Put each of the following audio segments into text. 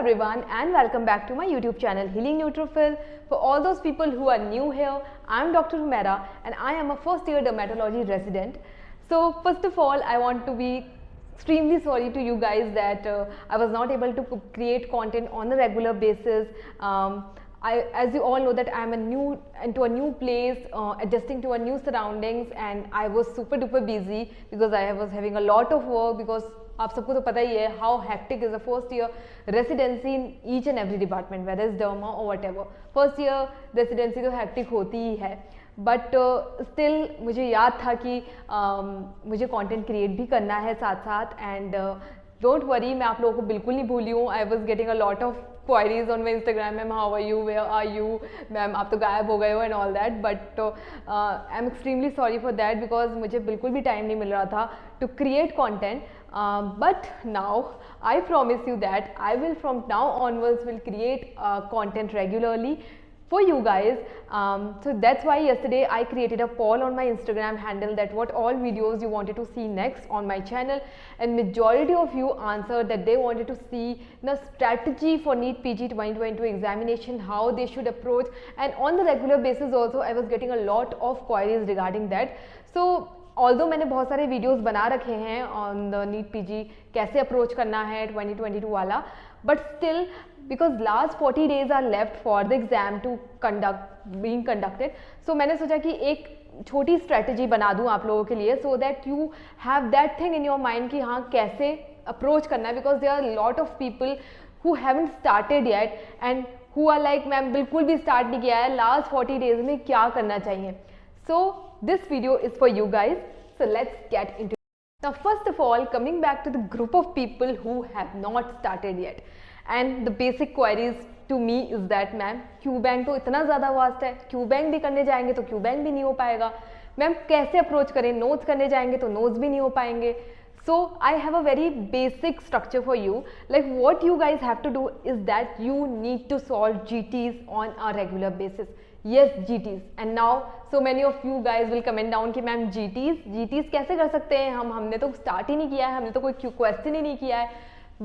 everyone and welcome back to my YouTube channel Healing Neutrophil. For all those people who are new here, I am Dr. Humaira and I am a first year dermatology resident. So first of all, I want to be extremely sorry to you guys that I was not able to create content on a regular basis. As you all know that I am into a new place, adjusting to a new surroundings, and I was super duper busy because I was having a lot of work because आप सबको तो पता ही है how hectic is a first year residency in each and every department, whether it's derma or whatever. First year residency तो hectic होती ही है, but still मुझे याद था कि मुझे कंटेंट क्रिएट भी करना है साथ साथ. एंड डोंट वरी, मैं आप लोगों को बिल्कुल नहीं भूली हूँ. I was getting a lot of queries on my Instagram, ma'am how are you, where are you, ma'am आप तो गायब हो गए हो and all that. But I am extremely sorry for that because मुझे बिल्कुल भी टाइम नहीं मिल रहा था to create content. But now I promise you that I will from now onwards will create content regularly for you guys. So that's why yesterday I created a poll on my Instagram handle that what all videos you wanted to see next on my channel, and majority of you answered that they wanted to see the strategy for NEET PG 2022 examination, how they should approach, and on the regular basis also I was getting a lot of queries regarding that. So although मैंने बहुत सारे videos बना रखे हैं on the NEET PG कैसे approach करना है 2022 वाला, but still because last 40 days are left for the exam to being conducted, so मैंने सोचा कि एक छोटी स्ट्रेटजी बना दूं आप लोगों के लिए so that you have that thing in your mind कि हाँ कैसे अप्रोच करना है, because there are lot of people who haven't started yet and who are like ma'am बिल्कुल भी स्टार्ट नहीं किया है, लास्ट 40 days में क्या करना चाहिए. So this video is for you guys, so let's get into it. Now first of all, coming back to the group of people who have not started yet, and the basic queries to me is that ma'am Q bank तो इतना ज़्यादा vast है, Q bank भी करने जाएंगे तो Q bank भी नहीं हो पाएगा, मैम कैसे अप्रोच करें, नोट्स करने जाएंगे तो नोट्स भी नहीं हो पाएंगे. So I have a very basic structure for you. Like what you guys have to do is that you need to solve GTs on a regular basis. Yes, GTs. And now so many of you guys will comment down कि ma'am GTs कैसे कर सकते हैं, हमने तो start ही नहीं किया है, हमने तो कोई क्वेश्चन ही नहीं किया है.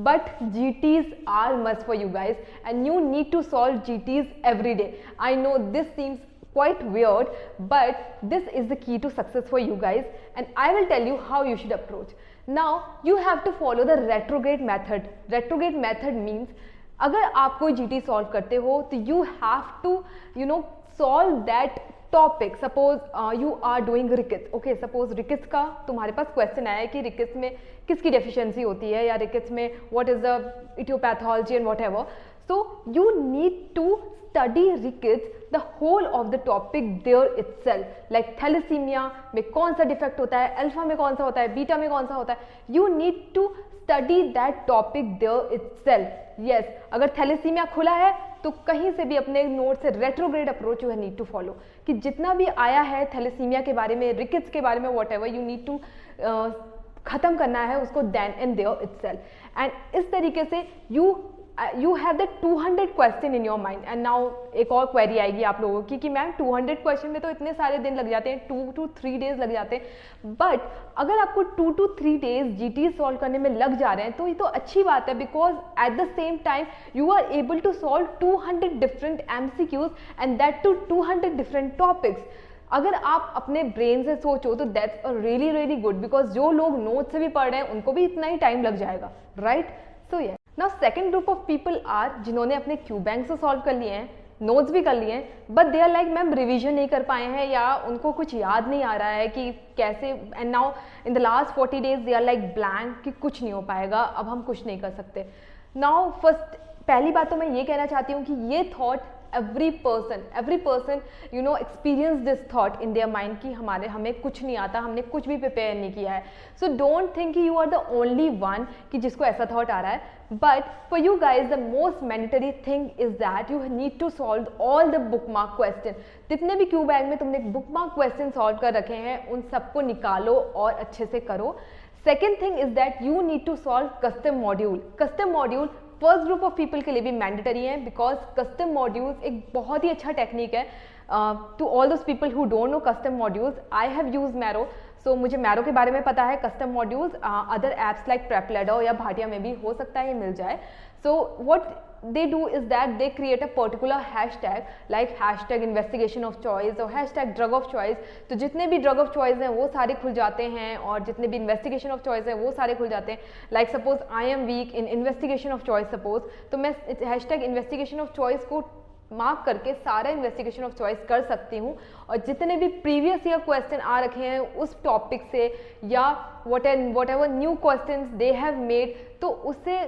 But GTs are must for you guys and you need to solve GTs every day. I know this seems quite weird, but this is the key to success for you guys, and I will tell you how you should approach. Now you have to follow the retrograde method. Retrograde method means अगर आप कोई GT solve करते हो तो you have to solve that topic. Suppose you are doing rickets. Okay, suppose rickets का तुम्हारे पास question आया है कि rickets में किसकी डेफिशिएंसी होती है या rickets में what is the etiopatology and whatever. So you need to study rickets, the whole of the topic there itself. Like thalassemia में कौन सा डिफेक्ट होता है, अल्फा में कौन सा होता है, बीटा में कौन सा होता है. You need to study that topic there itself. Yes, अगर थैलेसीमिया खुला है तो कहीं से भी अपने नोट से retrograde approach you need to follow कि जितना भी आया है थैलेसीमिया के बारे में, रिकेट्स के बारे में, whatever you need to खत्म करना है उसको then and there itself. And इस तरीके से you have the 200 question in your mind. And now एक और क्वेरी आएगी आप लोगों की कि मैम 200 क्वेश्चन में तो इतने सारे दिन लग जाते हैं, 2 to 3 days लग जाते हैं. बट अगर आपको 2 to 3 days GT सॉल्व करने में लग जा रहे हैं तो ये तो अच्छी बात है, because at the same time you are able to solve 200 different MCQs and that too 200 different topics. अगर आप अपने ब्रेन से सोचो तो that's a really really good, because जो लोग नोट से भी पढ़ रहे हैं उनको भी इतना ही टाइम लग जाएगा, राइट. सो ये now second group of people are जिन्होंने अपने क्यू बैंक से सॉल्व कर लिए हैं, नोट्स भी कर लिए हैं, but they are like ma'am revision नहीं कर पाए हैं या उनको कुछ याद नहीं आ रहा है कि कैसे. And now in the last 40 days they are like blank कि कुछ नहीं हो पाएगा, अब हम कुछ नहीं कर सकते. नाउ फर्स्ट पहली बात तो मैं ये कहना चाहती हूँ कि ये thought every person experience this thought in their mind कि हमें कुछ नहीं आता, हमने कुछ भी प्रिपेयर नहीं किया है. So don't think कि you are the only one कि जिसको ऐसा थॉट आ रहा है. But for you guys the most mandatory thing is that you need to solve all the bookmark question. जितने भी क्यू बैंक में तुमने bookmark question सॉल्व कर रखे हैं उन सबको निकालो और अच्छे से करो. Second thing is that you need to solve custom module. First group of people के लिए भी मैंडेटरी है बिकॉज कस्टम मॉड्यूल्स एक बहुत ही अच्छा टेक्निक है. To all those people who don't know custom modules, I have use Marrow, so मुझे Marrow के बारे में पता है. Custom modules other apps like PrepLadder या भाटिया में भी हो सकता है ये मिल जाए. So what they do is that they create a particular hashtag like hashtag investigation of choice और hashtag drug of choice. तो जितने भी drug of choice हैं वो सारे खुल जाते हैं और जितने भी investigation of choice हैं वो सारे खुल जाते हैं. Like suppose I am weak in investigation of choice suppose, तो मैं hashtag investigation of choice को मार्क करके सारा इन्वेस्टिगेशन ऑफ चॉइस कर सकती हूँ और जितने भी प्रीवियस ईयर क्वेश्चन आ रखे हैं उस टॉपिक से या whatever new questions they have made, तो उससे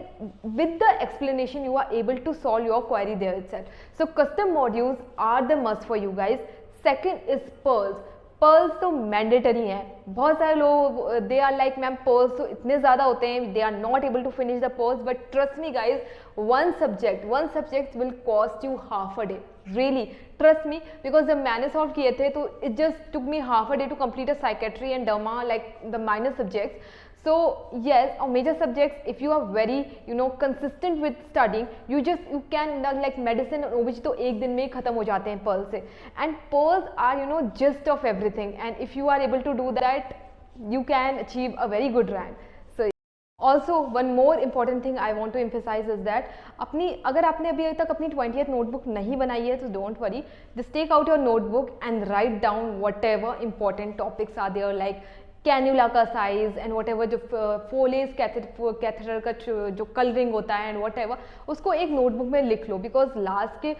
with the explanation you are able to solve your query there itself. So custom modules are the must for you guys. Second is pearls. Pearls तो mandatory हैं. बहुत सारे लोग they are like ma'am pearls तो इतने ज़्यादा होते हैं, they are not able to finish the pearls, but trust me guys, one subject will cost you half a day. Really, trust me, because जब मैंने सॉल्व किए थे तो it just took me half a day to complete a psychiatry and derma, like the minor subjects. So yes, or major subjects, if you are very consistent with studying, you can like medicine और OBG तो एक दिन में ही खत्म हो जाते हैं pearls से. And pearls are gist of everything, and if you are able to do that, you can achieve a very good rank. Also, one more important thing I want to emphasize is that अगर आपने अभी तक अपनी 20th notebook नहीं बनाई है तो don't worry, just take out your notebook and write down whatever important topics are there, like cannula का साइज एंड वट एवर जो फोलेज कैथेटर का जो कलरिंग होता है एंड वट एवर, उसको एक नोटबुक में लिख लो. बिकॉज लास्ट के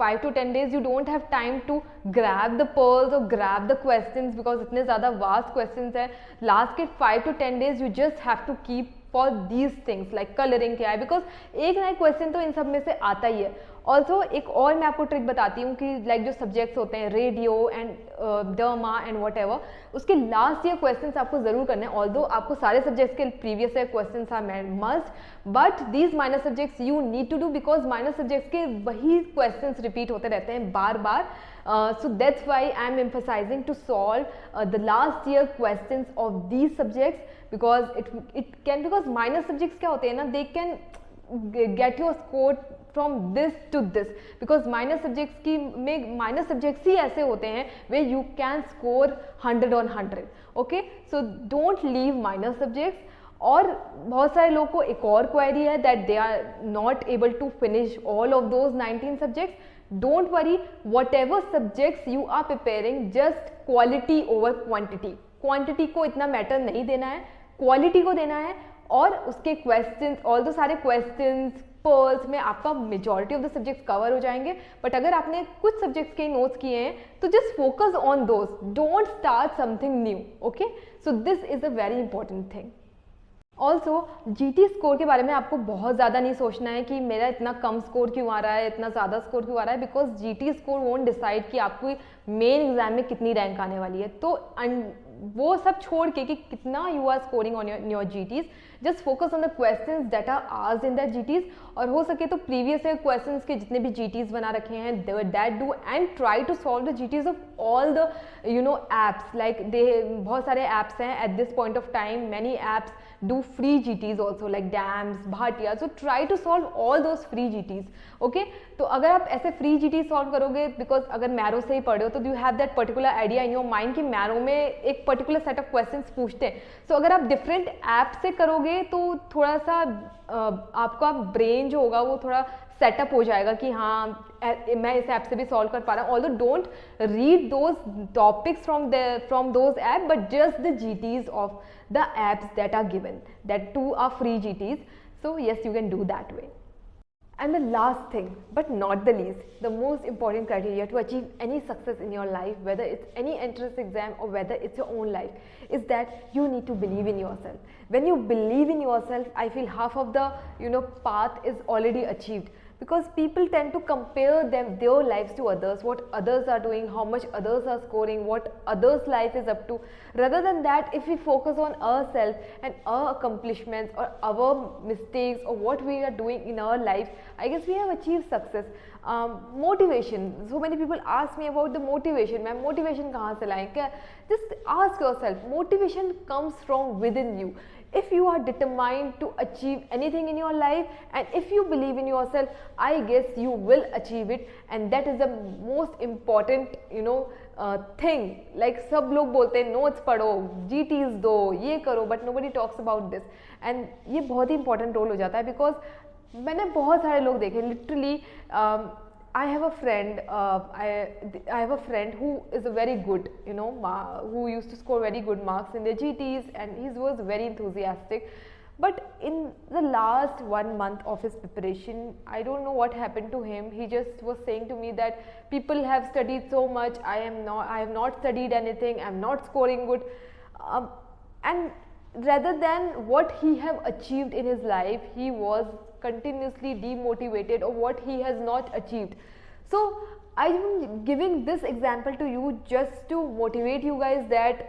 5 to 10 days you don't have time to grab the pearls और ग्रैब द क्वेश्चंस, बिकॉज इतने ज़्यादा वास्ट क्वेश्चंस हैं. लास्ट के 5 to 10 days you just have to keep for these things like colouring क्या है, because एक ना एक क्वेश्चन तो इन सब में से आता ही है. ऑल्सो एक और मैं आपको ट्रिक बताती हूँ कि लाइक जो सब्जेक्ट्स होते हैं radio and derma and whatever, उसके लास्ट ईयर क्वेश्चंस आपको जरूर करने हैं. ऑल्दो आपको सारे सब्जेक्ट्स के previous year questions are must, but these minor subjects you need to do, because minor subjects के वही क्वेश्चंस रिपीट होते रहते हैं बार बार. So that's why I am emphasizing to solve the last year questions of these subjects, because because minor subjects क्या होते हैं ना, they can get your score from this to this, because minor subjects ही ऐसे होते हैं where you can score 100 on 100. Okay, so don't leave minor subjects. और बहुत सारे लोगों को एक और क्वेरी है that they are not able to finish all of those 19 subjects. Don't worry, whatever subjects you are preparing, just quality over quantity. Quantity को इतना मैटर नहीं देना है, क्वालिटी को देना है. और उसके क्वेश्चंस, ऑल दो सारे क्वेश्चंस पर्ल्स में आपका majority of the subjects cover हो जाएंगे. बट अगर आपने कुछ सब्जेक्ट्स के नोट्स किए हैं तो just focus on those, don't start something new. Okay, so this is a very important thing. Also GT score के बारे में आपको बहुत ज़्यादा नहीं सोचना है कि मेरा इतना कम स्कोर क्यों आ रहा है, इतना ज़्यादा स्कोर क्यों आ रहा है, because GT score won't decide कि आपको मेन एग्जाम में कितनी रैंक आने वाली है. तो वो सब छोड़ के कि कितना you are scoring on your GTs, just focus on the questions that are asked in that GTs. और हो सके तो प्रीवियस ईयर क्वेश्चंस के जितने भी GTs बना रखे हैं that do, and try to solve the GTs of all the apps. Like बहुत सारे ऐप्स हैं at this point of time, many apps do free GTs also like DAMS, Bhatia, so try to solve all those free GTs. Okay, तो अगर आप ऐसे free GT solve करोगे, because अगर marrow से ही पढ़े हो तो you have that particular idea in your mind कि मैरो में एक particular set of questions पूछते हैं. So अगर आप different ऐप से करोगे तो थोड़ा सा आपका ब्रेन जो होगा वो थोड़ा सेटअप हो जाएगा कि हाँ मैं इस ऐप से भी सॉल्व कर पा रहा हूँ. Although don't read those topics from those app, but just the GTs of the apps that are given, that too are free GTs. So yes, you can do that way. And the last thing, but not the least, the most important criteria to achieve any success in your life, whether it's any entrance exam or whether it's your own life, is that you need to believe in yourself. When you believe in yourself, I feel half of the path is already achieved. Because people tend to compare their lives to others, what others are doing, how much others are scoring, what others' life is up to. Rather than that, if we focus on ourselves and our accomplishments or our mistakes or what we are doing in our life, I guess we have achieved success. Motivation. So many people ask me about the motivation. Ma'am, motivation कहाँ से लाएं? क्या? Just ask yourself. Motivation comes from within you. If you are determined to achieve anything in your life, and if you believe in yourself, I guess you will achieve it, and that is the most important thing. Like सब लोग बोलते हैं notes पढ़ो, GTs दो, ये करो, but nobody talks about this. And ये बहुत ही important role हो जाता है, because मैंने बहुत सारे लोग देखे literally. I have a friend. I have a friend who is a very good, who used to score very good marks in their GTs, and he was very enthusiastic. But in the last 1 month of his preparation, I don't know what happened to him. He just was saying to me that people have studied so much. I have not studied anything. I'm not scoring good. And rather than what he have achieved in his life, he was continuously demotivated of what he has not achieved. So I am giving this example to you just to motivate you guys that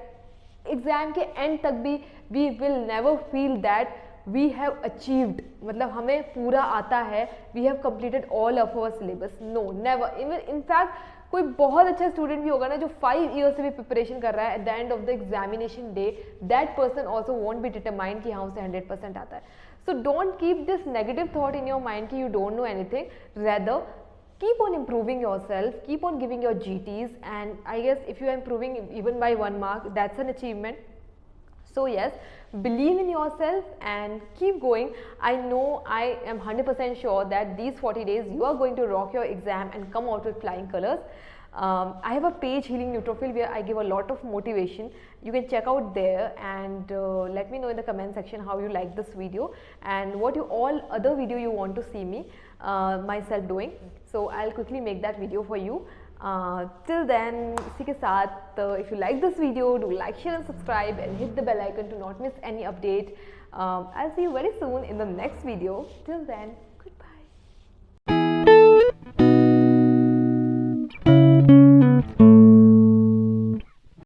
exam के end तक भी we will never feel that we have achieved, मतलब हमें पूरा आता है, we have completed all of our syllabus. No, never. In fact कोई बहुत अच्छा स्टूडेंट भी होगा ना जो 5 ईयर से भी प्रिपरेशन कर रहा है, at the end of the examination day that person also won't be determined कि हाँ उसे 100% आता है. So don't keep this negative thought in your mind कि you don't know anything. Rather keep on improving yourself, keep on giving your GTs, and I guess if you are improving even by 1 mark, that's an achievement. So yes, believe in yourself and keep going. I know, I am 100% sure that these 40 days you are going to rock your exam and come out with flying colors. I have a page, Healing Neutrophil, where I give a lot of motivation. You can check out there, and let me know in the comment section how you like this video and what all other video you want to see me myself doing. So I'll quickly make that video for you. Till then, इसी के साथ if you like this video, do like, share and subscribe and hit the bell icon to not miss any update. I'll see you very soon in the next video. Till then.